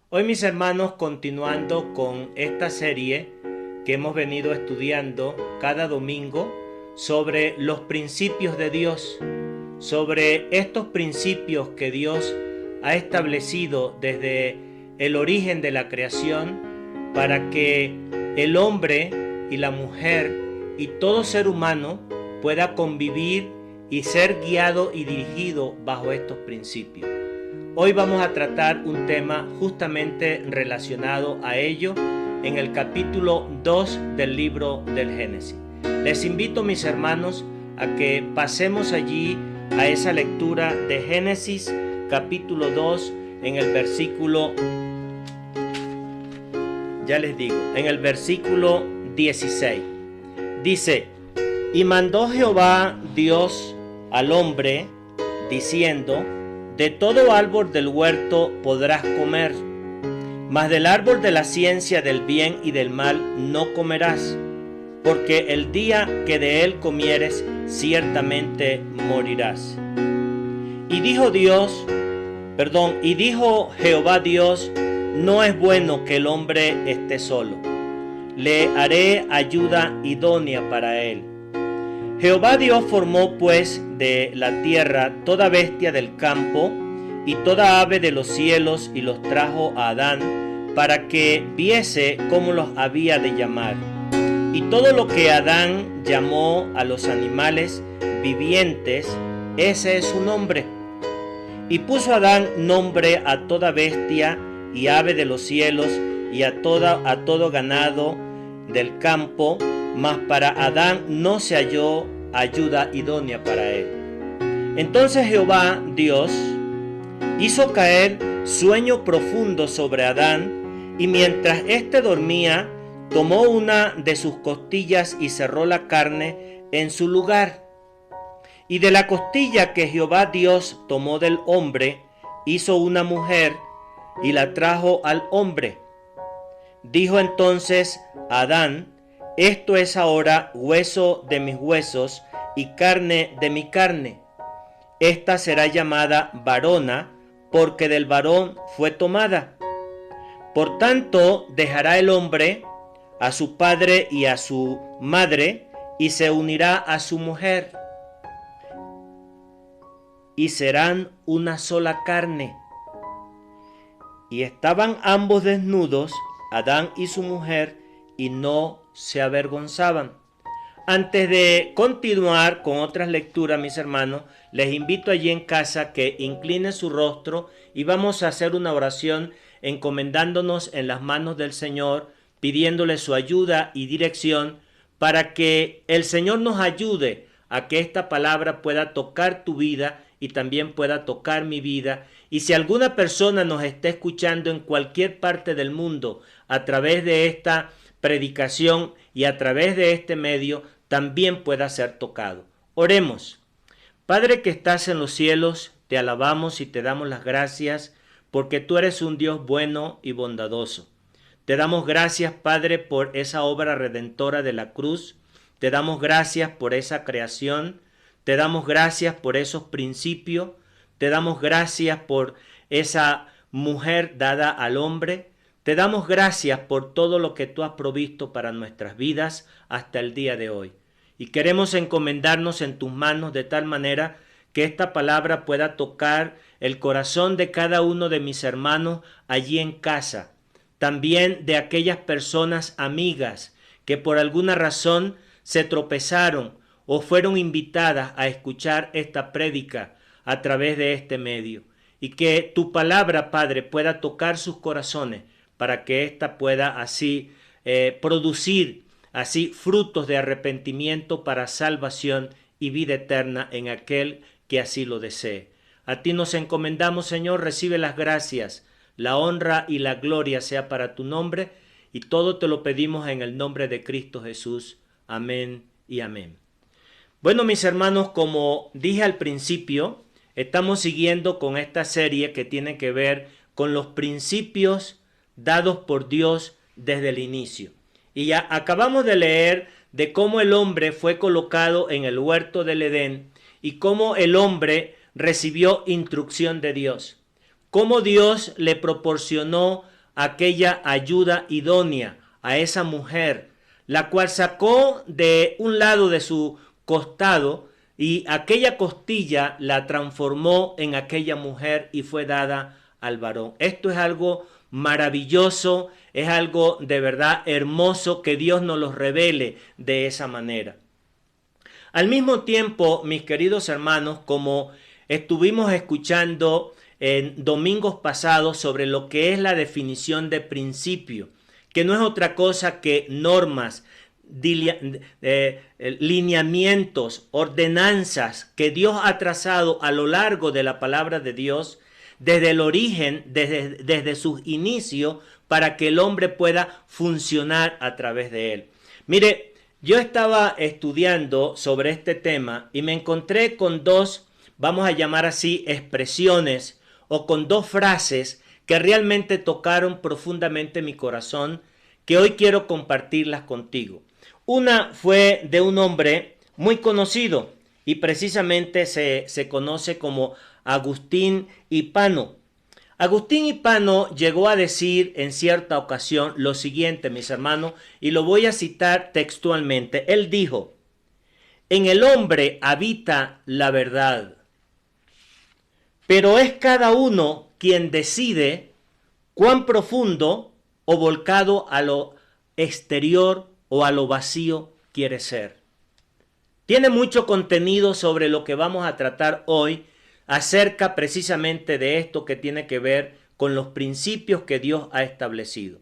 Hoy, mis hermanos, continuando con esta serie que hemos venido estudiando cada domingo sobre los principios de Dios, sobre estos principios que Dios ha establecido desde el origen de la creación para que el hombre y la mujer y todo ser humano pueda convivir y ser guiado y dirigido bajo estos principios. Hoy vamos a tratar un tema justamente relacionado a ello en el capítulo 2 del libro del Génesis. Les invito, mis hermanos, a que pasemos allí a esa lectura de Génesis capítulo 2 en el versículo, ya les digo, en el versículo 16. Dice: y mandó Jehová Dios al hombre, diciendo: de todo árbol del huerto podrás comer, mas del árbol de la ciencia del bien y del mal no comerás, porque el día que de él comieres, ciertamente morirás. Y dijo Jehová Dios: no es bueno que el hombre esté solo, le haré ayuda idónea para él. Jehová Dios formó pues de la tierra toda bestia del campo y toda ave de los cielos, y los trajo a Adán para que viese cómo los había de llamar. Y todo lo que Adán llamó a los animales vivientes, ese es su nombre. Y puso Adán nombre a toda bestia y ave de los cielos y a todo ganado del campo, mas para Adán no se halló ayuda idónea para él. Entonces Jehová Dios hizo caer sueño profundo sobre Adán, y mientras éste dormía, tomó una de sus costillas y cerró la carne en su lugar. Y de la costilla que Jehová Dios tomó del hombre, hizo una mujer y la trajo al hombre. Dijo entonces Adán: esto es ahora hueso de mis huesos y carne de mi carne. Esta será llamada varona, porque del varón fue tomada. Por tanto, dejará el hombre a su padre y a su madre, y se unirá a su mujer, y serán una sola carne. Y estaban ambos desnudos, Adán y su mujer, y no se avergonzaban. Antes de continuar con otras lecturas, mis hermanos, les invito allí en casa que incline su rostro y vamos a hacer una oración encomendándonos en las manos del Señor, pidiéndole su ayuda y dirección para que el Señor nos ayude a que esta palabra pueda tocar tu vida y también pueda tocar mi vida. Y si alguna persona nos está escuchando en cualquier parte del mundo a través de esta predicación y a través de este medio, también pueda ser tocado. Oremos. Padre que estás en los cielos, te alabamos y te damos las gracias porque tú eres un Dios bueno y bondadoso. Te damos gracias, Padre, por esa obra redentora de la cruz. Te damos gracias por esa creación. Te damos gracias por esos principios. Te damos gracias por esa mujer dada al hombre. Te damos gracias por todo lo que tú has provisto para nuestras vidas hasta el día de hoy. Y queremos encomendarnos en tus manos de tal manera que esta palabra pueda tocar el corazón de cada uno de mis hermanos allí en casa. También de aquellas personas amigas que por alguna razón se tropezaron o fueron invitadas a escuchar esta prédica a través de este medio. Y que tu palabra, Padre, pueda tocar sus corazones para que ésta pueda así producir así frutos de arrepentimiento para salvación y vida eterna en aquel que así lo desee. A ti nos encomendamos, Señor, recibe las gracias, la honra y la gloria sea para tu nombre, y todo te lo pedimos en el nombre de Cristo Jesús. Amén y amén. Bueno, mis hermanos, como dije al principio, estamos siguiendo con esta serie que tiene que ver con los principios dados por Dios desde el inicio. Y ya acabamos de leer de cómo el hombre fue colocado en el huerto del Edén y cómo el hombre recibió instrucción de Dios. Cómo Dios le proporcionó aquella ayuda idónea a esa mujer, la cual sacó de un lado de su costado y aquella costilla la transformó en aquella mujer y fue dada al varón. Esto es algo maravilloso, es algo de verdad hermoso que Dios nos lo revele de esa manera. Al mismo tiempo, mis queridos hermanos, como estuvimos escuchando en domingos pasados sobre lo que es la definición de principio, que no es otra cosa que normas, lineamientos, ordenanzas que Dios ha trazado a lo largo de la palabra de Dios, desde el origen, desde sus inicios, para que el hombre pueda funcionar a través de él. Mire, yo estaba estudiando sobre este tema y me encontré con dos, vamos a llamar así, expresiones o con dos frases que realmente tocaron profundamente mi corazón, que hoy quiero compartirlas contigo. Una fue de un hombre muy conocido y precisamente se conoce como Agustín Hipano. Agustín Hipano llegó a decir en cierta ocasión lo siguiente, mis hermanos, y lo voy a citar textualmente. Él dijo: en el hombre habita la verdad, pero es cada uno quien decide cuán profundo o volcado a lo exterior o a lo vacío quiere ser. Tiene mucho contenido sobre lo que vamos a tratar hoy acerca precisamente de esto que tiene que ver con los principios que Dios ha establecido.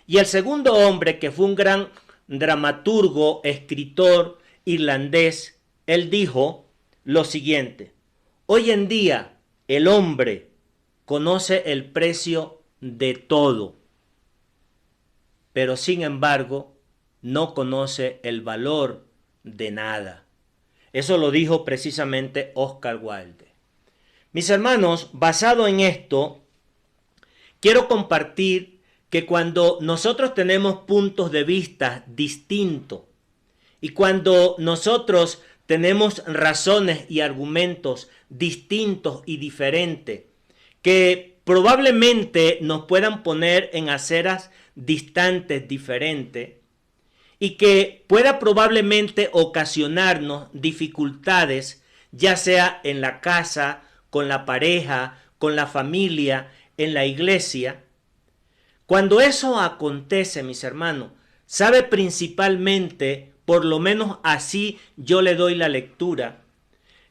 Y el segundo hombre, que fue un gran dramaturgo, escritor irlandés, él dijo lo siguiente: hoy en día el hombre conoce el precio de todo, pero sin embargo no conoce el valor de nada. Eso lo dijo precisamente Oscar Wilde. Mis hermanos, basado en esto, quiero compartir que cuando nosotros tenemos puntos de vista distintos y cuando nosotros tenemos razones y argumentos distintos y diferentes, que probablemente nos puedan poner en aceras distantes, diferentes, y que pueda probablemente ocasionarnos dificultades, ya sea en la casa, con la pareja, con la familia, en la iglesia. Cuando eso acontece, mis hermanos, sabe principalmente, por lo menos así yo le doy la lectura,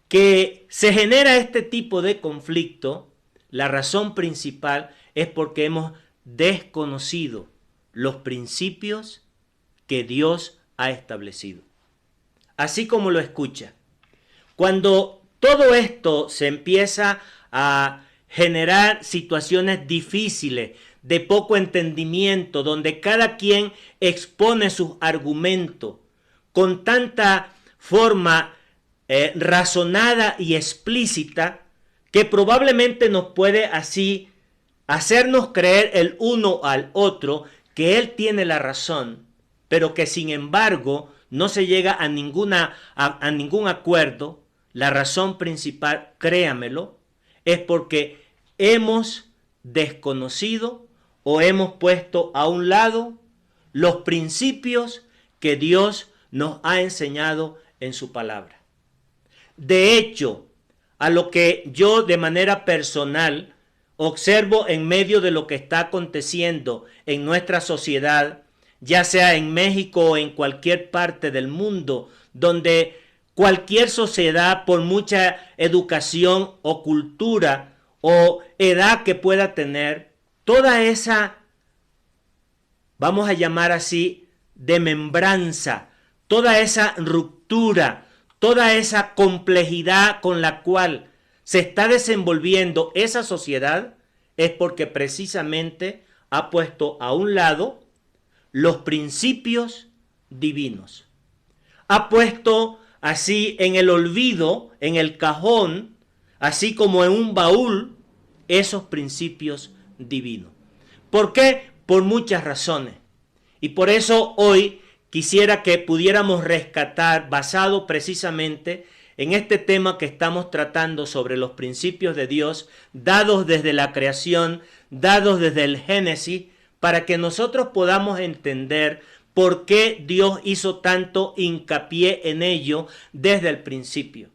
que se genera este tipo de conflicto. La razón principal es porque hemos desconocido los principios que Dios ha establecido. Así como lo escucha. Cuando todo esto se empieza a generar situaciones difíciles, de poco entendimiento, donde cada quien expone sus argumentos con tanta forma razonada y explícita, que probablemente nos puede así hacernos creer el uno al otro que él tiene la razón, pero que sin embargo no se llega a ningún acuerdo. La razón principal, créamelo, es porque hemos desconocido o hemos puesto a un lado los principios que Dios nos ha enseñado en su palabra. De hecho, a lo que yo de manera personal observo en medio de lo que está aconteciendo en nuestra sociedad, ya sea en México o en cualquier parte del mundo, donde cualquier sociedad, por mucha educación o cultura o edad que pueda tener, toda esa, vamos a llamar así, desmembranza, toda esa ruptura, toda esa complejidad con la cual se está desenvolviendo esa sociedad, es porque precisamente ha puesto a un lado los principios divinos. Ha puesto así en el olvido, en el cajón, así como en un baúl, esos principios divinos. ¿Por qué? Por muchas razones. Y por eso hoy quisiera que pudiéramos rescatar, basado precisamente en este tema que estamos tratando sobre los principios de Dios, dados desde la creación, dados desde el Génesis, para que nosotros podamos entender por qué Dios hizo tanto hincapié en ello desde el principio.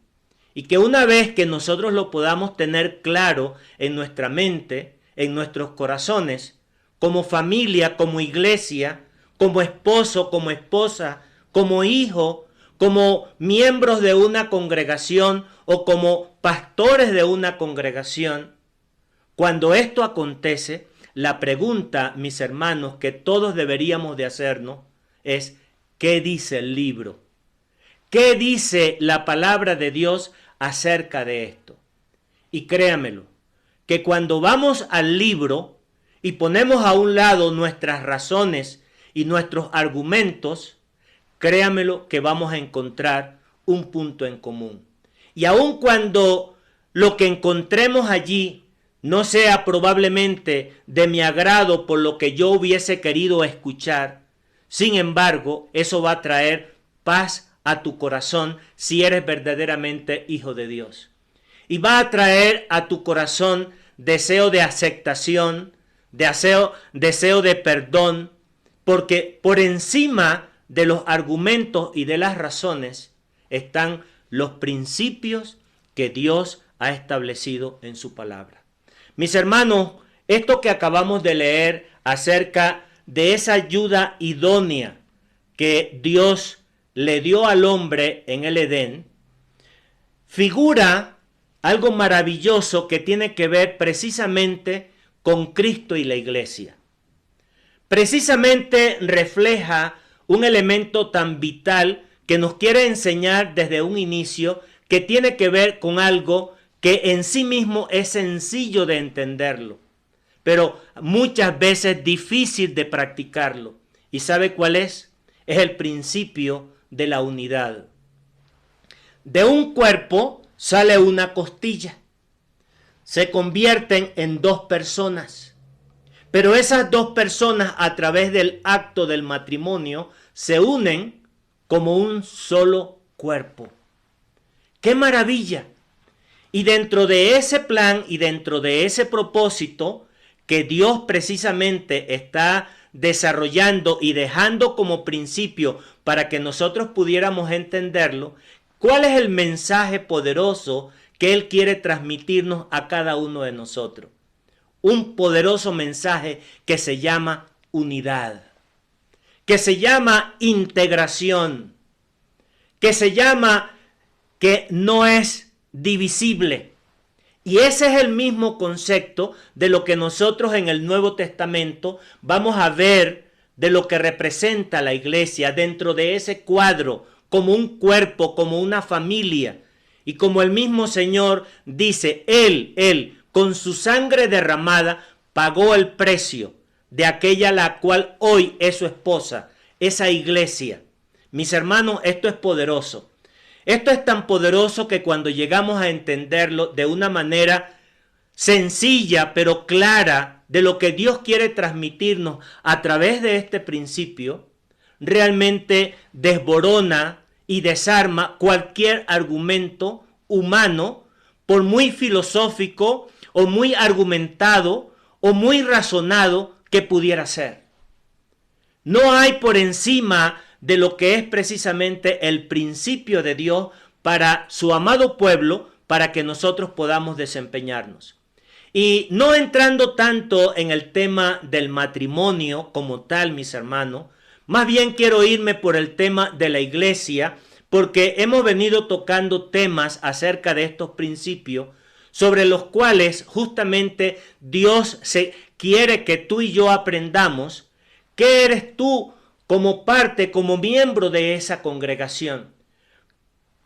Y que una vez que nosotros lo podamos tener claro en nuestra mente, en nuestros corazones, como familia, como iglesia, como esposo, como esposa, como hijo, como miembros de una congregación o como pastores de una congregación, cuando esto acontece, la pregunta, mis hermanos, que todos deberíamos de hacernos es, ¿qué dice el libro? ¿Qué dice la palabra de Dios acerca de esto? Y créamelo, que cuando vamos al libro y ponemos a un lado nuestras razones y nuestros argumentos, créamelo que vamos a encontrar un punto en común. Y aun cuando lo que encontremos allí no sea probablemente de mi agrado por lo que yo hubiese querido escuchar, sin embargo, eso va a traer paz a tu corazón si eres verdaderamente hijo de Dios. Y va a traer a tu corazón deseo de aceptación, deseo de perdón, porque por encima de los argumentos y de las razones están los principios que Dios ha establecido en su palabra. Mis hermanos, esto que acabamos de leer acerca de esa ayuda idónea que Dios le dio al hombre en el Edén, figura algo maravilloso que tiene que ver precisamente con Cristo y la iglesia. Precisamente refleja un elemento tan vital que nos quiere enseñar desde un inicio, que tiene que ver con algo que en sí mismo es sencillo de entenderlo, pero muchas veces difícil de practicarlo. ¿Y sabe cuál es? Es el principio de la unidad. De un cuerpo sale una costilla. Se convierten en dos personas. Pero esas dos personas, a través del acto del matrimonio, se unen como un solo cuerpo. ¡Qué maravilla! Y dentro de ese plan y dentro de ese propósito que Dios precisamente está desarrollando y dejando como principio para que nosotros pudiéramos entenderlo, ¿cuál es el mensaje poderoso que Él quiere transmitirnos a cada uno de nosotros? Un poderoso mensaje que se llama unidad, que se llama integración, que se llama que no es divisible. Y ese es el mismo concepto de lo que nosotros en el Nuevo Testamento vamos a ver de lo que representa la iglesia dentro de ese cuadro, como un cuerpo, como una familia. Y como el mismo Señor dice, Él, con su sangre derramada, pagó el precio de aquella la cual hoy es su esposa, esa iglesia. Mis hermanos, esto es poderoso. Esto es tan poderoso que cuando llegamos a entenderlo de una manera sencilla pero clara de lo que Dios quiere transmitirnos a través de este principio, realmente desborona y desarma cualquier argumento humano, por muy filosófico o muy argumentado o muy razonado que pudiera ser. No hay por encima de lo que es precisamente el principio de Dios para su amado pueblo, para que nosotros podamos desempeñarnos. Y no entrando tanto en el tema del matrimonio como tal, mis hermanos, más bien quiero irme por el tema de la iglesia, porque hemos venido tocando temas acerca de estos principios, sobre los cuales justamente Dios quiere que tú y yo aprendamos qué eres tú como parte, como miembro de esa congregación.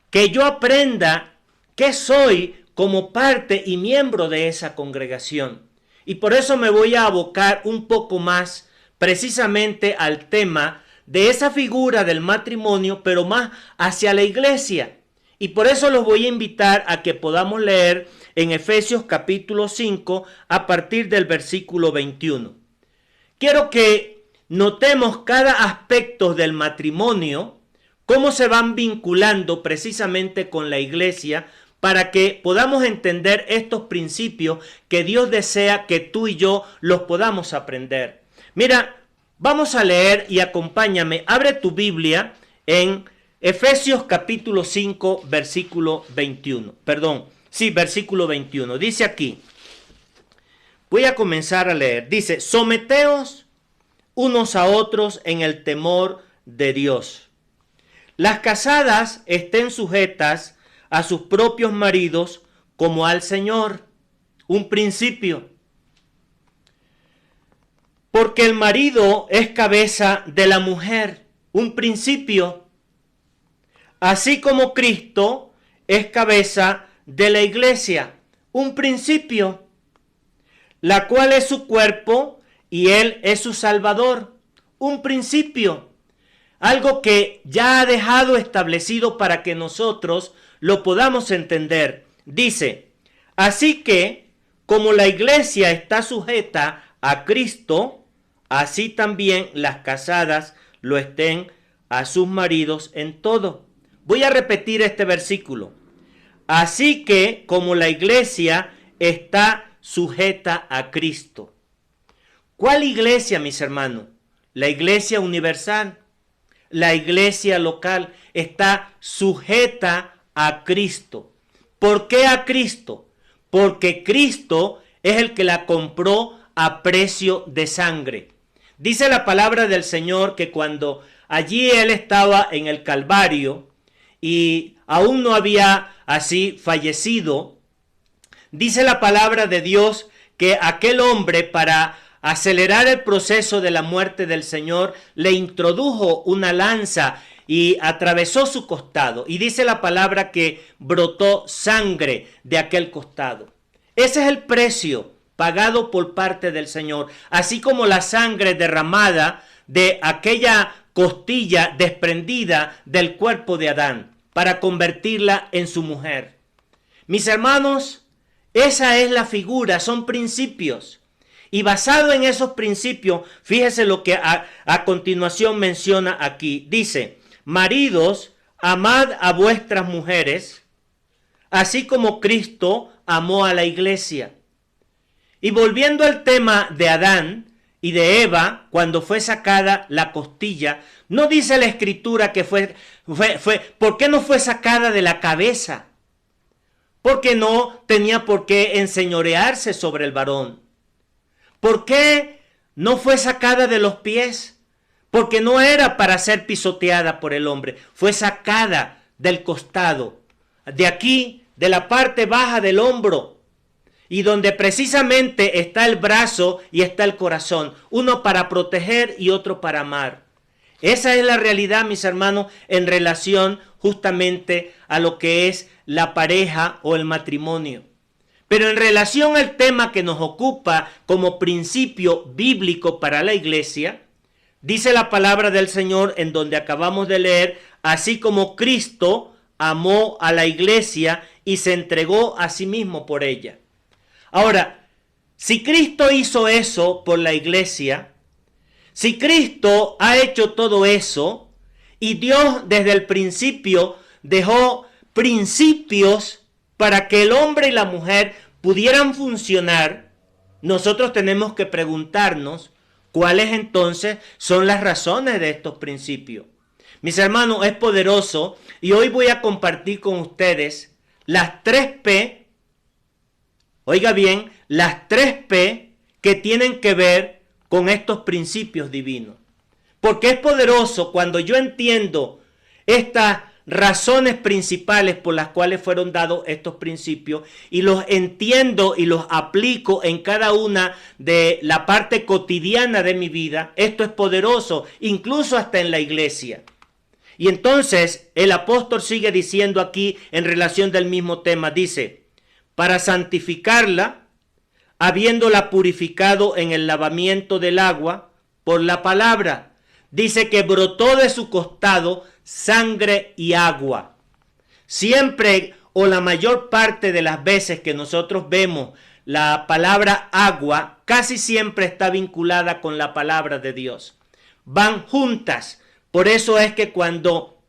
Que yo aprenda qué soy como parte y miembro de esa congregación. Y por eso me voy a abocar un poco más precisamente al tema de esa figura del matrimonio, pero más hacia la iglesia. Y por eso los voy a invitar a que podamos leer en Efesios capítulo 5 a partir del versículo 21. Quiero que notemos cada aspecto del matrimonio, cómo se van vinculando precisamente con la iglesia, para que podamos entender estos principios que Dios desea que tú y yo los podamos aprender. Mira, vamos a leer y acompáñame. Abre tu Biblia en Efesios capítulo 5, versículo 21. Versículo 21. Dice aquí, voy a comenzar a leer. Dice, someteos unos a otros en el temor de Dios. Las casadas estén sujetas a sus propios maridos como al Señor. Un principio. Porque el marido es cabeza de la mujer. Un principio. Así como Cristo es cabeza de la iglesia. Un principio. La cual es su cuerpo y Él es su Salvador. Un principio. Algo que ya ha dejado establecido para que nosotros lo podamos entender. Dice, así que como la iglesia está sujeta a Cristo, así también las casadas lo estén a sus maridos en todo. Voy a repetir este versículo. Así que como la iglesia está sujeta a Cristo. ¿Cuál iglesia, mis hermanos? La iglesia universal. La iglesia local está sujeta a Cristo. ¿Por qué a Cristo? Porque Cristo es el que la compró a precio de sangre. Dice la palabra del Señor que cuando allí Él estaba en el Calvario y aún no había así fallecido, dice la palabra de Dios que aquel hombre, para acelerar el proceso de la muerte del Señor, le introdujo una lanza y atravesó su costado. Y dice la palabra que brotó sangre de aquel costado. Ese es el precio pagado por parte del Señor, así como la sangre derramada de aquella costilla desprendida del cuerpo de Adán para convertirla en su mujer. Mis hermanos, esa es la figura, son principios. Y basado en esos principios, fíjese lo que a continuación menciona aquí. Dice, maridos, amad a vuestras mujeres, así como Cristo amó a la iglesia. Y volviendo al tema de Adán y de Eva, cuando fue sacada la costilla, no dice la escritura que ¿por qué no fue sacada de la cabeza? Porque no tenía por qué enseñorearse sobre el varón. ¿Por qué no fue sacada de los pies? Porque no era para ser pisoteada por el hombre. Fue sacada del costado, de aquí, de la parte baja del hombro, y donde precisamente está el brazo y está el corazón. Uno para proteger y otro para amar. Esa es la realidad, mis hermanos, en relación justamente a lo que es la pareja o el matrimonio. Pero en relación al tema que nos ocupa como principio bíblico para la iglesia, dice la palabra del Señor en donde acabamos de leer, así como Cristo amó a la iglesia y se entregó a sí mismo por ella. Ahora, si Cristo hizo eso por la iglesia, si Cristo ha hecho todo eso y Dios desde el principio dejó principios para que el hombre y la mujer pudieran funcionar, nosotros tenemos que preguntarnos cuáles entonces son las razones de estos principios. Mis hermanos, es poderoso y hoy voy a compartir con ustedes las 3P, oiga bien, las 3P que tienen que ver con estos principios divinos. Porque es poderoso cuando yo entiendo estas razones principales por las cuales fueron dados estos principios y los entiendo y los aplico en cada una de la parte cotidiana de mi vida. Esto es poderoso, incluso hasta en la iglesia. Y entonces el apóstol sigue diciendo aquí en relación del mismo tema, dice, para santificarla, habiéndola purificado en el lavamiento del agua por la palabra. Dice que brotó de su costado sangre y agua. Siempre o la mayor parte de las veces que nosotros vemos la palabra agua, casi siempre está vinculada con la palabra de Dios. Van juntas. Por eso es que cuando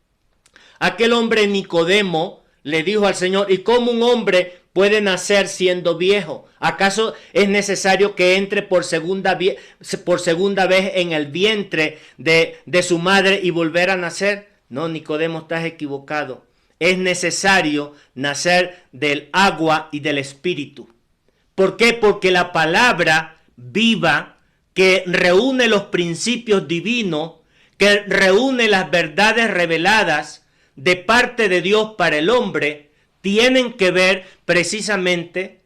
aquel hombre Nicodemo le dijo al Señor, ¿y cómo un hombre puede nacer siendo viejo? ¿Acaso es necesario que entre por segunda vez en el vientre de su madre y volver a nacer? No, Nicodemo, estás equivocado. Es necesario nacer del agua y del espíritu. ¿Por qué? Porque la palabra viva que reúne los principios divinos, que reúne las verdades reveladas de parte de Dios para el hombre, tienen que ver precisamente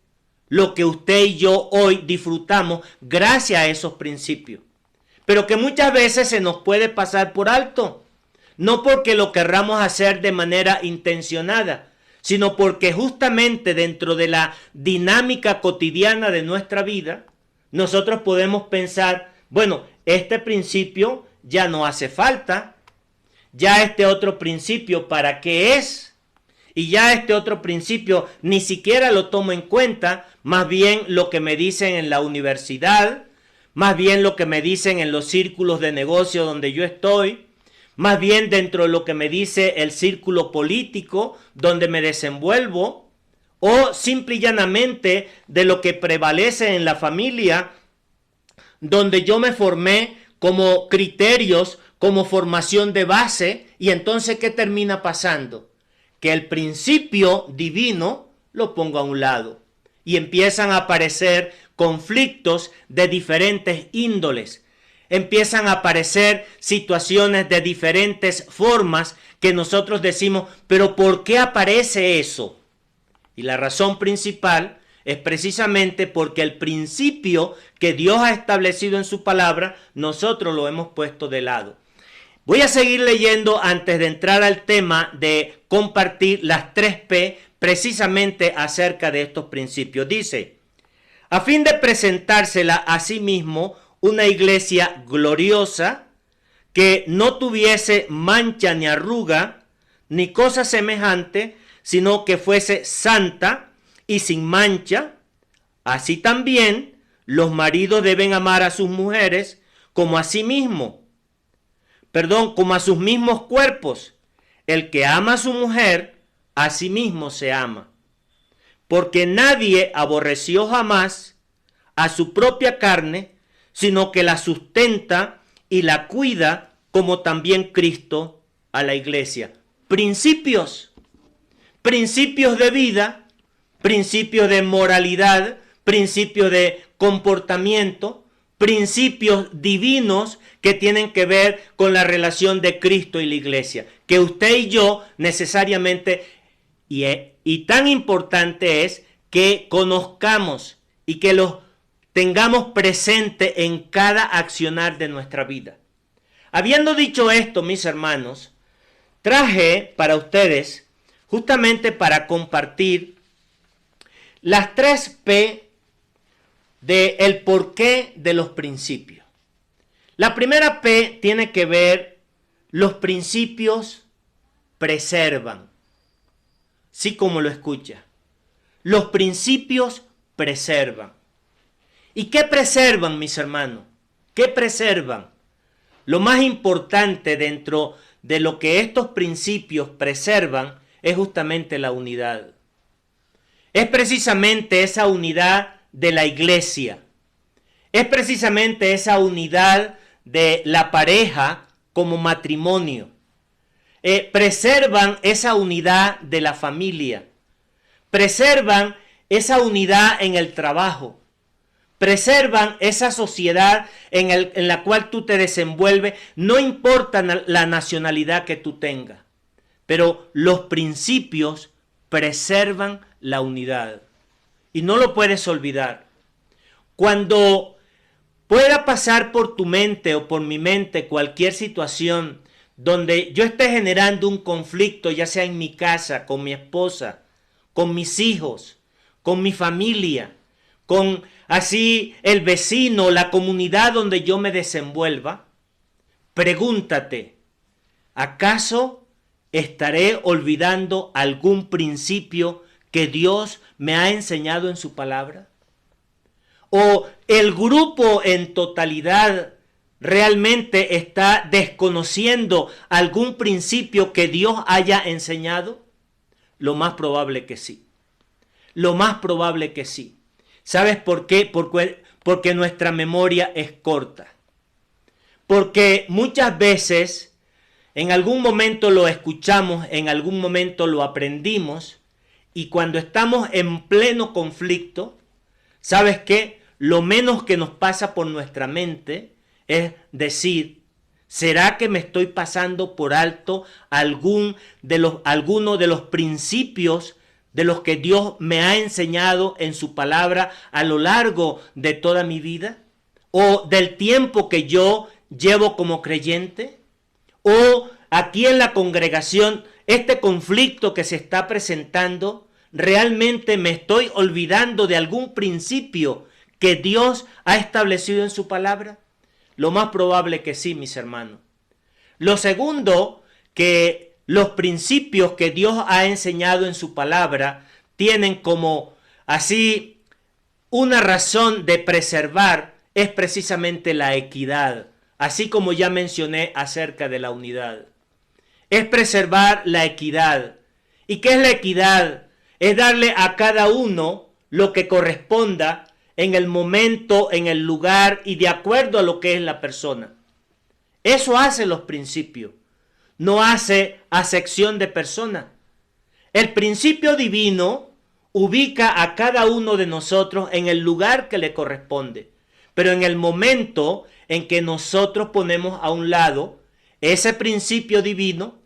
lo que usted y yo hoy disfrutamos gracias a esos principios. Pero que muchas veces se nos puede pasar por alto. No porque lo querramos hacer de manera intencionada, sino porque justamente dentro de la dinámica cotidiana de nuestra vida, nosotros podemos pensar, bueno, este principio ya no hace falta, ya este otro principio, ¿para qué es? Y ya este otro principio ni siquiera lo tomo en cuenta, más bien lo que me dicen en la universidad, más bien lo que me dicen en los círculos de negocio donde yo estoy, más bien dentro de lo que me dice el círculo político donde me desenvuelvo, o simple y llanamente de lo que prevalece en la familia donde yo me formé como criterios, como formación de base. Y entonces, ¿qué termina pasando? Que el principio divino lo pongo a un lado y empiezan a aparecer conflictos de diferentes índoles. Empiezan a aparecer situaciones de diferentes formas que nosotros decimos, pero ¿por qué aparece eso? Y la razón principal es precisamente porque el principio que Dios ha establecido en su palabra, nosotros lo hemos puesto de lado. Voy a seguir leyendo antes de entrar al tema de compartir las 3P precisamente acerca de estos principios. Dice, a fin de presentársela a sí mismo una iglesia gloriosa, que no tuviese mancha ni arruga, ni cosa semejante, sino que fuese santa y sin mancha. Así también los maridos deben amar a sus mujeres como a sí mismos. Como a sus mismos cuerpos. El que ama a su mujer, a sí mismo se ama. Porque nadie aborreció jamás a su propia carne, sino que la sustenta y la cuida, como también Cristo a la iglesia. Principios de vida, principios de moralidad, principios de comportamiento, principios divinos que tienen que ver con la relación de Cristo y la iglesia, que usted y yo necesariamente, y tan importante es que conozcamos y que los tengamos presente en cada accionar de nuestra vida. Habiendo dicho esto, mis hermanos, traje para ustedes, justamente para compartir las 3P del porqué de los principios. La primera P tiene que ver, los principios preservan. Sí, como lo escucha. Los principios preservan. ¿Y qué preservan, mis hermanos? ¿Qué preservan? Lo más importante dentro de lo que estos principios preservan es justamente la unidad. Es precisamente esa unidad de la iglesia. Es precisamente esa unidad de la pareja como matrimonio. Preservan esa unidad de la familia. Preservan esa unidad en el trabajo. Preservan esa sociedad en la cual tú te desenvuelves, no importa la nacionalidad que tú tengas, pero los principios preservan la unidad y no lo puedes olvidar. Cuando pueda pasar por tu mente o por mi mente cualquier situación donde yo esté generando un conflicto, ya sea en mi casa, con mi esposa, con mis hijos, con mi familia, con así el vecino, la comunidad donde yo me desenvuelva, pregúntate, ¿acaso estaré olvidando algún principio que Dios me ha enseñado en su palabra? ¿O el grupo en totalidad realmente está desconociendo algún principio que Dios haya enseñado? Lo más probable que sí. Lo más probable que sí. ¿Sabes por qué? Porque nuestra memoria es corta. Porque muchas veces en algún momento lo escuchamos, en algún momento lo aprendimos, y cuando estamos en pleno conflicto, ¿sabes qué? Lo menos que nos pasa por nuestra mente es decir, ¿será que me estoy pasando por alto alguno de los principios de los que Dios me ha enseñado en su palabra a lo largo de toda mi vida? ¿O del tiempo que yo llevo como creyente? ¿O aquí en la congregación, este conflicto que se está presentando, realmente me estoy olvidando de algún principio que Dios ha establecido en su palabra? Lo más probable que sí, mis hermanos. Lo segundo, que los principios que Dios ha enseñado en su palabra tienen como así una razón de preservar, es precisamente la equidad, así como ya mencioné acerca de la unidad. Es preservar la equidad. ¿Y qué es la equidad? Es darle a cada uno lo que corresponda en el momento, en el lugar y de acuerdo a lo que es la persona. Eso hace los principios. No hace acepción de persona. El principio divino ubica a cada uno de nosotros en el lugar que le corresponde. Pero en el momento en que nosotros ponemos a un lado ese principio divino,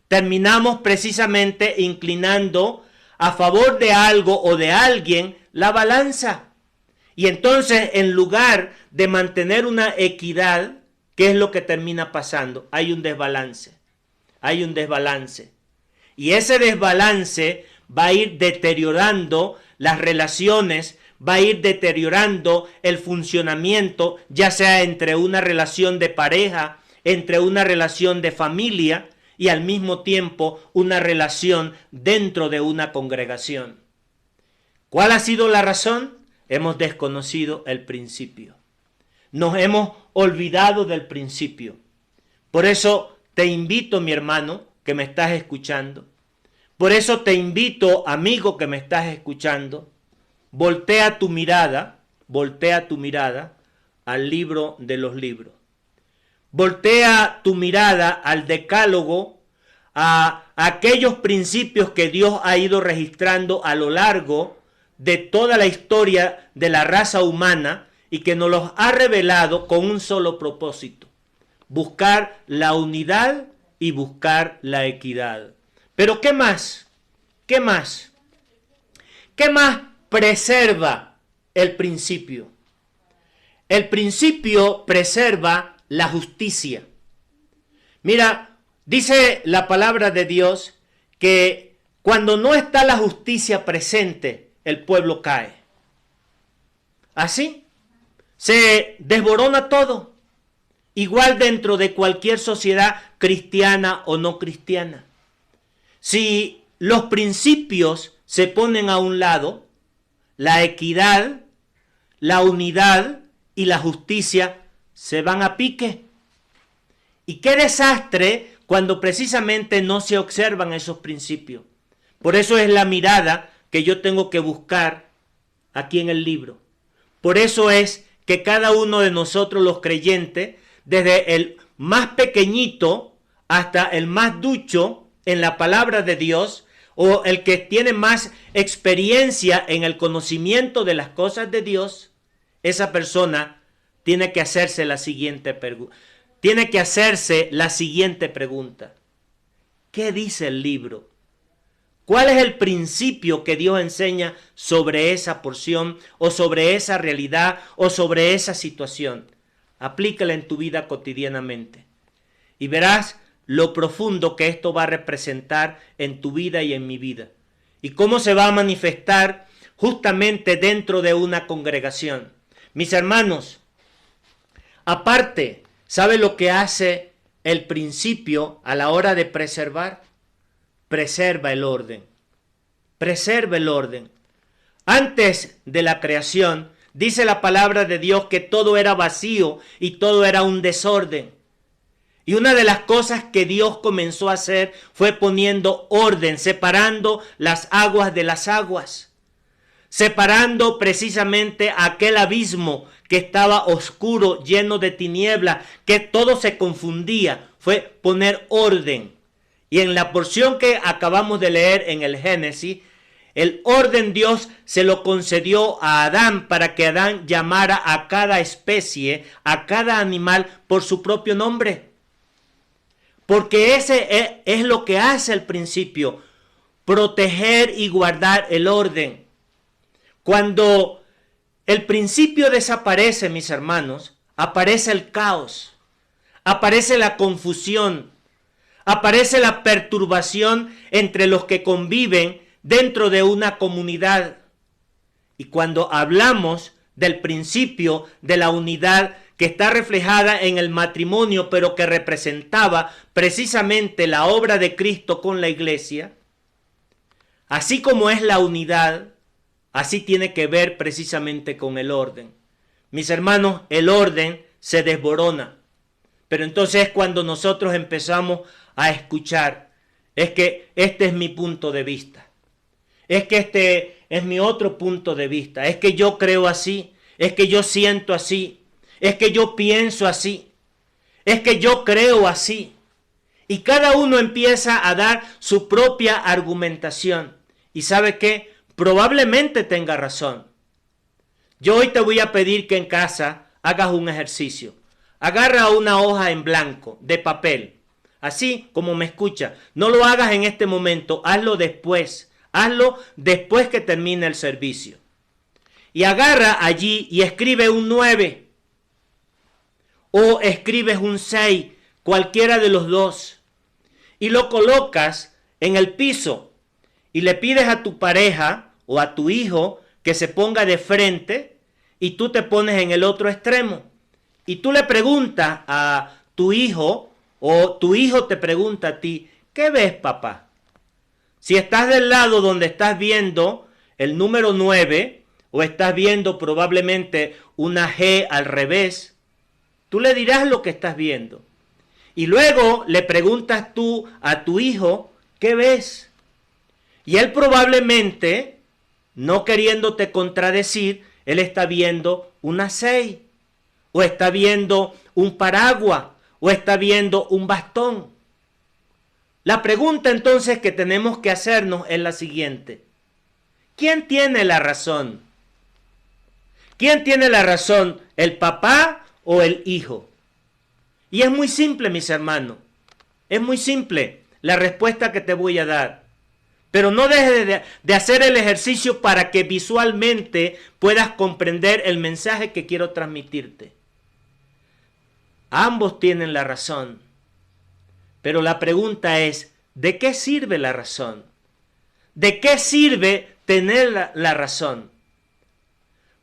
terminamos precisamente inclinando a favor de algo o de alguien la balanza. Y entonces, en lugar de mantener una equidad, ¿qué es lo que termina pasando? Hay un desbalance. Hay un desbalance. Y ese desbalance va a ir deteriorando las relaciones, va a ir deteriorando el funcionamiento, ya sea entre una relación de pareja, entre una relación de familia y al mismo tiempo una relación dentro de una congregación. ¿Cuál ha sido la razón? Hemos desconocido el principio. Nos hemos olvidado del principio. Por eso te invito, mi hermano, que me estás escuchando. Por eso te invito, amigo que me estás escuchando, voltea tu mirada al libro de los libros. Voltea tu mirada al decálogo, a aquellos principios que Dios ha ido registrando a lo largo de toda la historia de la raza humana y que nos los ha revelado con un solo propósito: buscar la unidad y buscar la equidad. Pero ¿qué más? ¿Qué más? ¿Qué más preserva el principio? El principio preserva la justicia. Mira, dice la palabra de Dios que cuando no está la justicia presente, el pueblo cae. Así se desborona todo. Igual dentro de cualquier sociedad cristiana o no cristiana. Si los principios se ponen a un lado, la equidad, la unidad y la justicia se van a pique. Y qué desastre cuando precisamente no se observan esos principios. Por eso es la mirada que yo tengo que buscar aquí en el libro. Por eso es que cada uno de nosotros los creyentes, desde el más pequeñito hasta el más ducho en la palabra de Dios, o el que tiene más experiencia en el conocimiento de las cosas de Dios, esa persona tiene que hacerse la siguiente pregunta. ¿Qué dice el libro? ¿Cuál es el principio que Dios enseña sobre esa porción o sobre esa realidad o sobre esa situación? Aplícala en tu vida cotidianamente y verás lo profundo que esto va a representar en tu vida y en mi vida. Y cómo se va a manifestar justamente dentro de una congregación. Mis hermanos, aparte, ¿sabe lo que hace el principio a la hora de preservar? Preserva el orden. Preserva el orden. Antes de la creación, dice la palabra de Dios que todo era vacío y todo era un desorden. Y una de las cosas que Dios comenzó a hacer fue poniendo orden, separando las aguas de las aguas, separando precisamente aquel abismo que estaba oscuro, lleno de tinieblas, que todo se confundía. Fue poner orden. Y en la porción que acabamos de leer en el Génesis, el orden Dios se lo concedió a Adán para que Adán llamara a cada especie, a cada animal por su propio nombre. Porque ese es lo que hace el principio, proteger y guardar el orden. Cuando el principio desaparece, mis hermanos, aparece el caos, aparece la confusión, aparece la perturbación entre los que conviven dentro de una comunidad. Y cuando hablamos del principio de la unidad que está reflejada en el matrimonio, pero que representaba precisamente la obra de Cristo con la iglesia, así como es la unidad, así tiene que ver precisamente con el orden. Mis hermanos, el orden se desborona. Pero entonces es cuando nosotros empezamos a escuchar, es que este es mi punto de vista, es que este es mi otro punto de vista, es que yo creo así, es que yo siento así, es que yo pienso así, es que yo creo así. Y cada uno empieza a dar su propia argumentación. ¿Y sabe qué? Probablemente tenga razón. Yo hoy te voy a pedir que en casa hagas un ejercicio. Agarra una hoja en blanco de papel, así como me escucha. No lo hagas en este momento, hazlo después. Hazlo después que termine el servicio. Y agarra allí y escribe un 9 o escribes un 6, cualquiera de los dos. Y lo colocas en el piso y le pides a tu pareja o a tu hijo que se ponga de frente y tú te pones en el otro extremo. Y tú le preguntas a tu hijo o tu hijo te pregunta a ti, ¿qué ves, papá? Si estás del lado donde estás viendo el número 9 o estás viendo probablemente una G al revés, tú le dirás lo que estás viendo. Y luego le preguntas tú a tu hijo, ¿qué ves? Y él probablemente, no queriéndote contradecir, él está viendo una 6, o está viendo un paraguas, o está viendo un bastón. La pregunta entonces que tenemos que hacernos es la siguiente. ¿Quién tiene la razón? ¿Quién tiene la razón? ¿El papá o el hijo? Y es muy simple, mis hermanos. Es muy simple la respuesta que te voy a dar. Pero no dejes de hacer el ejercicio para que visualmente puedas comprender el mensaje que quiero transmitirte. Ambos tienen la razón. Pero la pregunta es, ¿de qué sirve la razón? ¿De qué sirve tener la razón?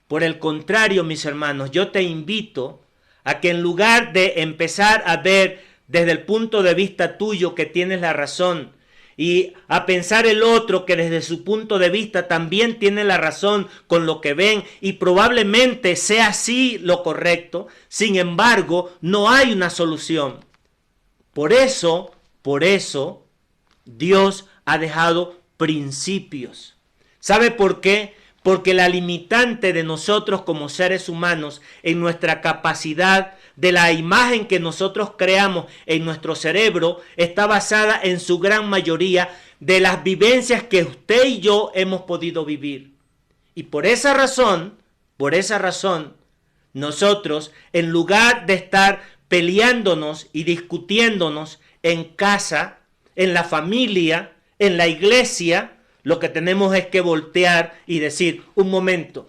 Por el contrario, mis hermanos, yo te invito a que en lugar de empezar a ver desde el punto de vista tuyo que tienes la razón y a pensar el otro que desde su punto de vista también tiene la razón con lo que ven y probablemente sea así lo correcto, sin embargo, no hay una solución. Por eso, Dios ha dejado principios. ¿Sabe por qué? Porque la limitante de nosotros como seres humanos en nuestra capacidad de la imagen que nosotros creamos en nuestro cerebro está basada en su gran mayoría de las vivencias que usted y yo hemos podido vivir. Y por esa razón, nosotros en lugar de estar peleándonos y discutiéndonos en casa, en la familia, en la iglesia, lo que tenemos es que voltear y decir, un momento,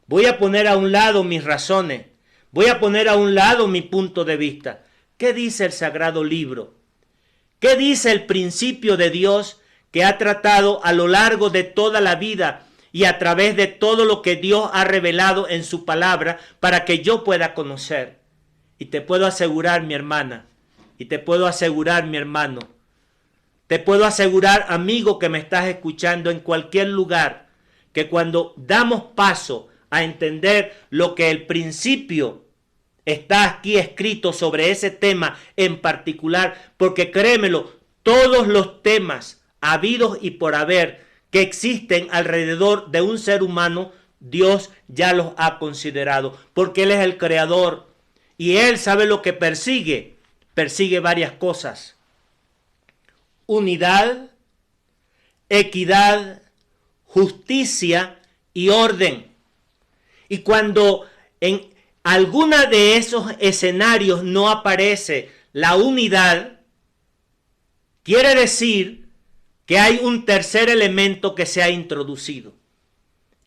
voy a poner a un lado mis razones, voy a poner a un lado mi punto de vista. ¿Qué dice el Sagrado Libro? ¿Qué dice el principio de Dios que ha tratado a lo largo de toda la vida y a través de todo lo que Dios ha revelado en su palabra para que yo pueda conocer? Y te puedo asegurar, mi hermana, y te puedo asegurar, mi hermano, te puedo asegurar, amigo que me estás escuchando en cualquier lugar, que cuando damos paso a entender lo que el principio está aquí escrito sobre ese tema en particular, porque créemelo, todos los temas habidos y por haber que existen alrededor de un ser humano, Dios ya los ha considerado, porque Él es el creador y Él sabe lo que persigue. Persigue varias cosas: unidad, equidad, justicia y orden. Y cuando en alguna de esos escenarios no aparece la unidad, quiere decir que hay un tercer elemento que se ha introducido.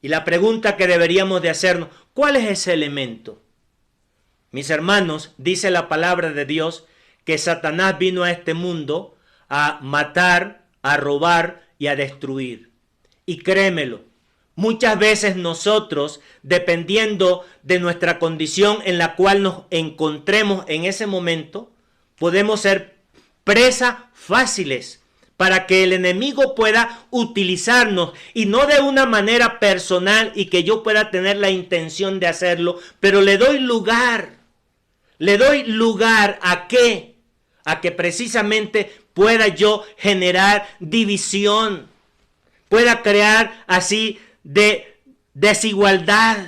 Y la pregunta que deberíamos de hacernos: ¿cuál es ese elemento? Mis hermanos, dice la palabra de Dios que Satanás vino a este mundo a matar, a robar y a destruir. Y créemelo, muchas veces nosotros, dependiendo de nuestra condición en la cual nos encontremos en ese momento, podemos ser presas fáciles para que el enemigo pueda utilizarnos, y no de una manera personal y que yo pueda tener la intención de hacerlo, pero le doy lugar. ¿Le doy lugar a qué? A que precisamente pueda yo generar división, pueda crear así de desigualdad,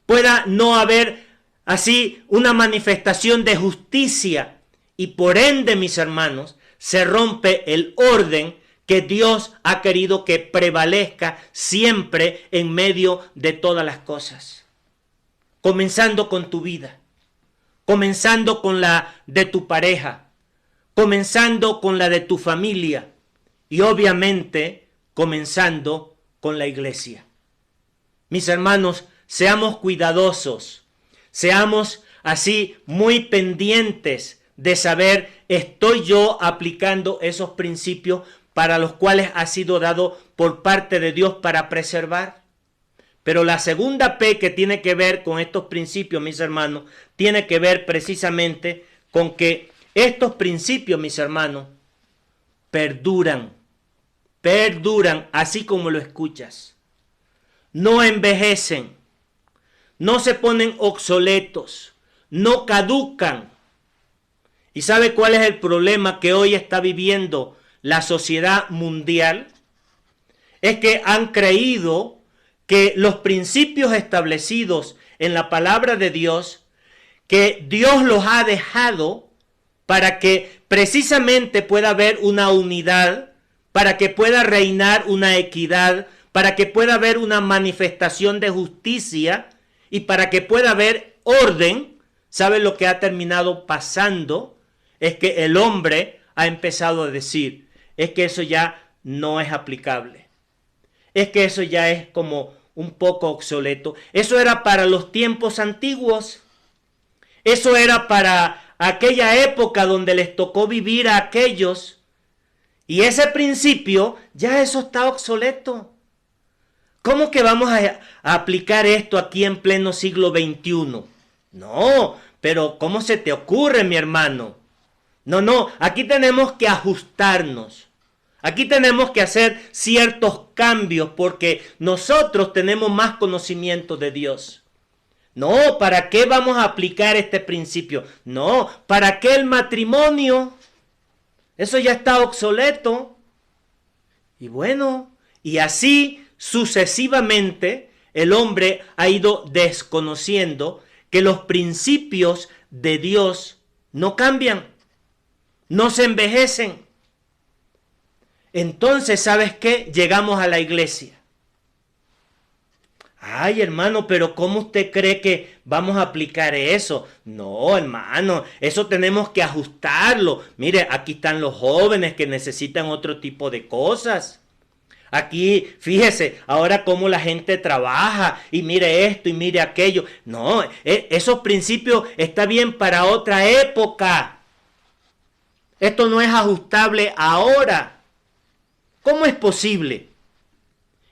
pueda no haber así una manifestación de justicia, y por ende, mis hermanos, se rompe el orden que Dios ha querido que prevalezca siempre en medio de todas las cosas. Comenzando con tu vida, comenzando con la de tu pareja, comenzando con la de tu familia y obviamente comenzando con la iglesia. Mis hermanos, seamos cuidadosos, seamos así muy pendientes de saber, ¿estoy yo aplicando esos principios para los cuales ha sido dado por parte de Dios para preservar? Pero la segunda P que tiene que ver con estos principios, mis hermanos, tiene que ver precisamente con que estos principios, mis hermanos, perduran así como lo escuchas. No envejecen, no se ponen obsoletos, no caducan. ¿Y sabe cuál es el problema que hoy está viviendo la sociedad mundial? Es que han creído que los principios establecidos en la palabra de Dios, que Dios los ha dejado para que precisamente pueda haber una unidad, para que pueda reinar una equidad, para que pueda haber una manifestación de justicia y para que pueda haber orden. ¿Sabe lo que ha terminado pasando? Es que el hombre ha empezado a decir, es que eso ya no es aplicable. Es que eso ya es como un poco obsoleto. Eso era para los tiempos antiguos. Eso era para aquella época donde les tocó vivir a aquellos. Y ese principio, ya eso está obsoleto. ¿Cómo que vamos a aplicar esto aquí en pleno siglo XXI? No, pero ¿cómo se te ocurre, mi hermano? No, aquí tenemos que ajustarnos. Aquí tenemos que hacer ciertos cambios porque nosotros tenemos más conocimiento de Dios. No, ¿para qué vamos a aplicar este principio? No, ¿para qué el matrimonio? Eso ya está obsoleto. Y bueno, y así sucesivamente el hombre ha ido desconociendo que los principios de Dios no cambian, no se envejecen. Entonces, ¿sabes qué? Llegamos a la iglesia. Ay, hermano, pero ¿cómo usted cree que vamos a aplicar eso? No, hermano, eso tenemos que ajustarlo. Mire, aquí están los jóvenes que necesitan otro tipo de cosas. Aquí, fíjese, ahora cómo la gente trabaja y mire esto y mire aquello. No, esos principios están bien para otra época. Esto no es ajustable ahora. ¿Cómo es posible?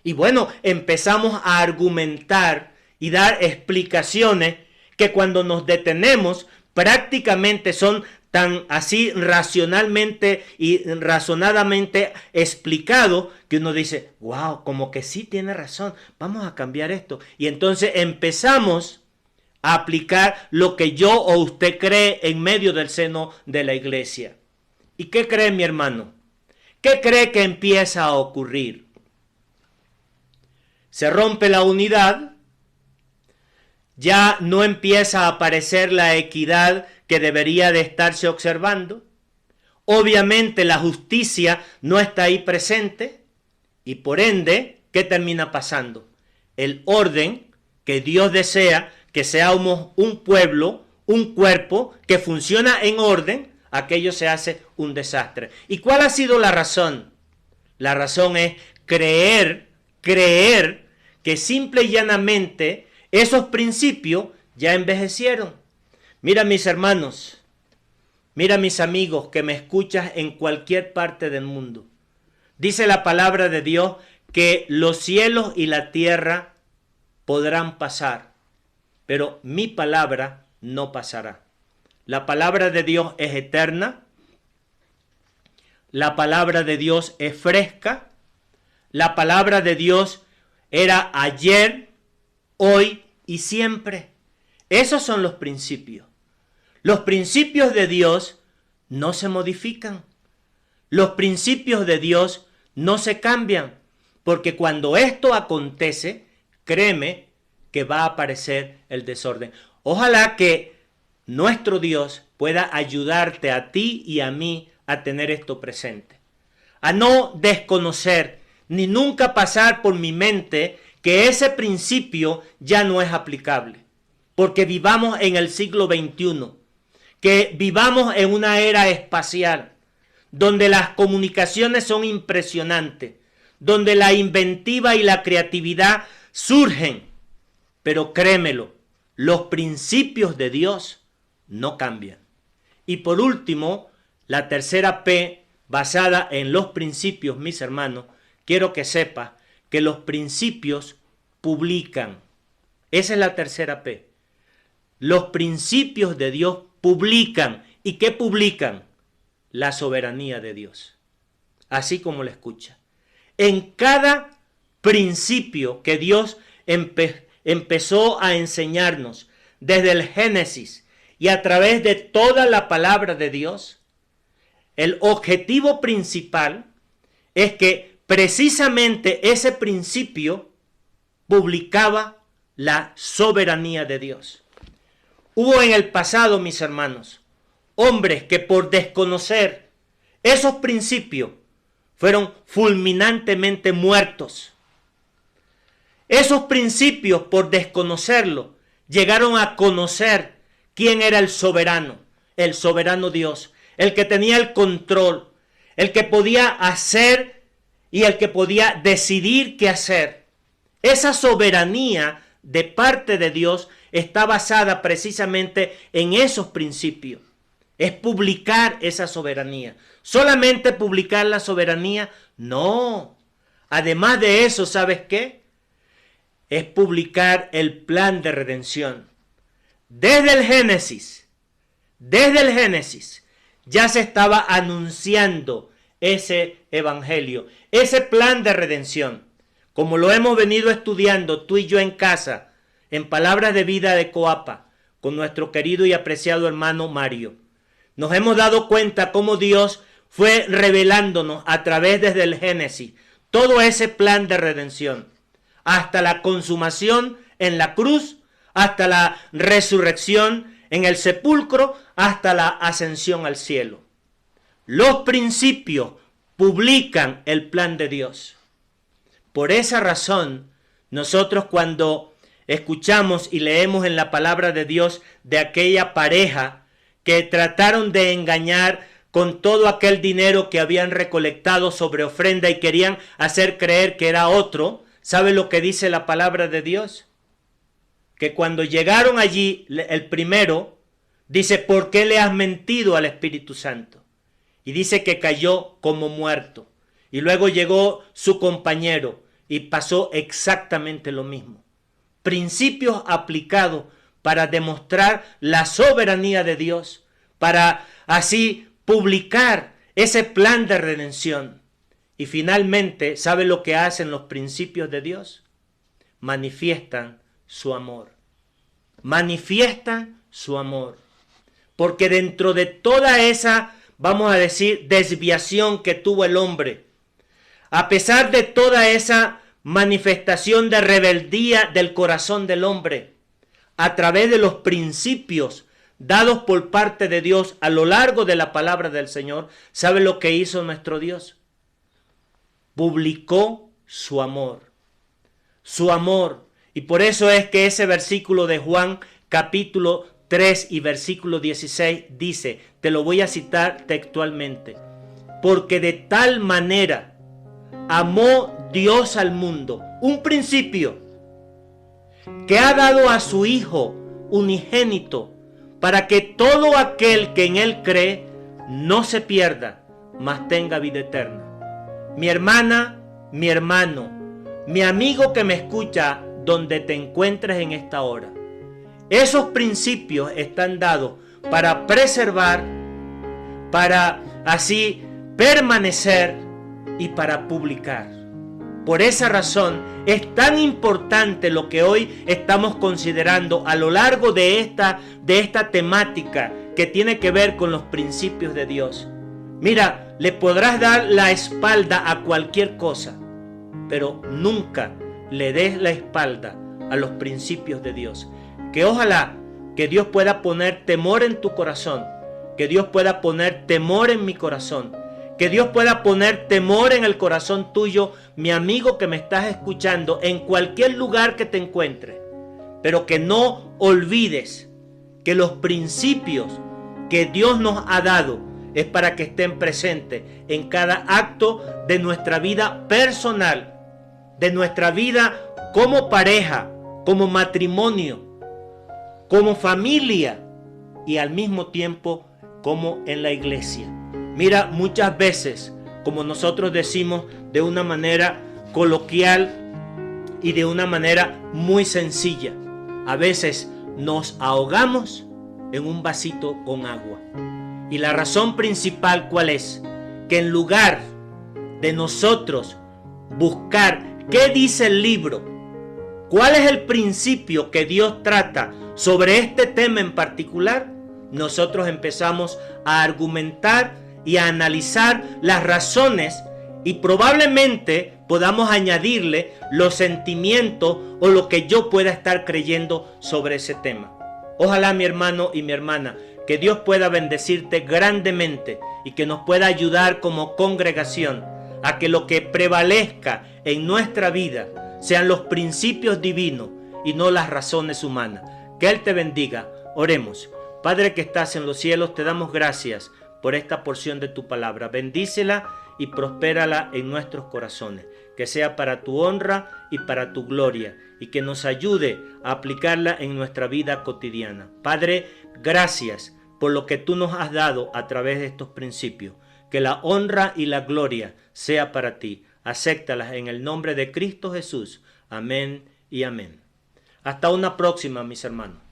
Y bueno, empezamos a argumentar y dar explicaciones que cuando nos detenemos prácticamente son tan así racionalmente y razonadamente explicado que uno dice, wow, como que sí tiene razón, vamos a cambiar esto. Y entonces empezamos a aplicar lo que yo o usted cree en medio del seno de la iglesia. ¿Y qué cree, mi hermano? ¿Qué cree que empieza a ocurrir? Se rompe la unidad, ya no empieza a aparecer la equidad que debería de estarse observando. Obviamente la justicia no está ahí presente y por ende, ¿qué termina pasando? El orden que Dios desea que seamos un pueblo, un cuerpo que funciona en orden, aquello se hace un desastre. ¿Y cuál ha sido la razón? La razón es creer que simple y llanamente esos principios ya envejecieron. Mira, mis hermanos, mira, mis amigos que me escuchas en cualquier parte del mundo. Dice la palabra de Dios que los cielos y la tierra podrán pasar, pero mi palabra no pasará. La palabra de Dios es eterna, la palabra de Dios es fresca, la palabra de Dios era ayer, hoy y siempre. Esos son los principios. Los principios de Dios no se modifican. Los principios de Dios no se cambian, porque cuando esto acontece, créeme que va a aparecer el desorden. Ojalá que nuestro Dios pueda ayudarte a ti y a mí a tener esto presente, a no desconocer ni nunca pasar por mi mente que ese principio ya no es aplicable, porque vivamos en el siglo XXI, que vivamos en una era espacial, donde las comunicaciones son impresionantes, donde la inventiva y la creatividad surgen, pero créemelo, los principios de Dios no cambian. Y por último, la tercera P, basada en los principios, mis hermanos, quiero que sepas que los principios publican. Esa es la tercera P. Los principios de Dios publican. ¿Y qué publican? La soberanía de Dios. Así como lo escucha. En cada principio que Dios empezó a enseñarnos desde el Génesis y a través de toda la palabra de Dios, el objetivo principal es que precisamente ese principio publicaba la soberanía de Dios. Hubo en el pasado, mis hermanos, hombres que por desconocer esos principios fueron fulminantemente muertos. Esos principios, por desconocerlo, llegaron a conocer quién era el soberano Dios, el que tenía el control, el que podía hacer y el que podía decidir qué hacer. Esa soberanía de parte de Dios está basada precisamente en esos principios. Es publicar esa soberanía. ¿Solamente publicar la soberanía? No. Además de eso, ¿sabes qué? Es publicar el plan de redención. Desde el Génesis, ya se estaba anunciando ese evangelio, ese plan de redención. Como lo hemos venido estudiando tú y yo en casa, en Palabras de Vida de Coapa, con nuestro querido y apreciado hermano Mario. Nos hemos dado cuenta cómo Dios fue revelándonos a través desde el Génesis todo ese plan de redención, hasta la consumación en la cruz, hasta la resurrección en el sepulcro, hasta la ascensión al cielo. Los principios publican el plan de Dios. Por esa razón, nosotros cuando escuchamos y leemos en la palabra de Dios de aquella pareja que trataron de engañar con todo aquel dinero que habían recolectado sobre ofrenda y querían hacer creer que era otro, ¿sabe lo que dice la palabra de Dios? Que cuando llegaron allí, el primero dice, ¿por qué le has mentido al Espíritu Santo? Y dice que cayó como muerto. Y luego llegó su compañero y pasó exactamente lo mismo. Principios aplicados para demostrar la soberanía de Dios, para así publicar ese plan de redención. Y finalmente, ¿sabe lo que hacen los principios de Dios? Manifiestan su amor. manifiestan su amor. Porque dentro de toda esa, vamos a decir, desviación que tuvo el hombre, a pesar de toda esa manifestación de rebeldía del corazón del hombre, a través de los principios dados por parte de Dios a lo largo de la palabra del Señor, ¿sabe lo que hizo nuestro Dios? Publicó su amor. Su amor. Y por eso es que ese versículo de Juan capítulo 3 y versículo 16 dice, te lo voy a citar textualmente, porque de tal manera amó Dios al mundo, un principio, que ha dado a su Hijo unigénito, para que todo aquel que en Él cree no se pierda, mas tenga vida eterna. Mi hermana, mi hermano, mi amigo que me escucha donde te encuentres en esta hora, esos principios están dados para preservar, para así permanecer y para publicar. Por esa razón es tan importante lo que hoy estamos considerando a lo largo de esta temática que tiene que ver con los principios de Dios. Mira, le podrás dar la espalda a cualquier cosa, pero nunca le des la espalda a los principios de Dios. Que ojalá que Dios pueda poner temor en tu corazón, que Dios pueda poner temor en mi corazón, que Dios pueda poner temor en el corazón tuyo, mi amigo que me estás escuchando, en cualquier lugar que te encuentres, pero que no olvides que los principios que Dios nos ha dado es para que estén presentes en cada acto de nuestra vida personal, de nuestra vida como pareja, como matrimonio, como familia y al mismo tiempo como en la iglesia. Mira, muchas veces, como nosotros decimos de una manera coloquial y de una manera muy sencilla, a veces nos ahogamos en un vasito con agua. Y la razón principal, ¿cuál es? Que en lugar de nosotros buscar qué dice el libro, cuál es el principio que Dios trata sobre este tema en particular, nosotros empezamos a argumentar y a analizar las razones y probablemente podamos añadirle los sentimientos o lo que yo pueda estar creyendo sobre ese tema. Ojalá, mi hermano y mi hermana, que Dios pueda bendecirte grandemente y que nos pueda ayudar como congregación a que lo que prevalezca en nuestra vida sean los principios divinos y no las razones humanas. Que Él te bendiga. Oremos. Padre que estás en los cielos, te damos gracias por esta porción de tu palabra. Bendícela y prospérala en nuestros corazones. Que sea para tu honra y para tu gloria, y que nos ayude a aplicarla en nuestra vida cotidiana. Padre, gracias por lo que tú nos has dado a través de estos principios. Que la honra y la gloria sea para ti. Acéptalas en el nombre de Cristo Jesús. Amén y amén. Hasta una próxima, mis hermanos.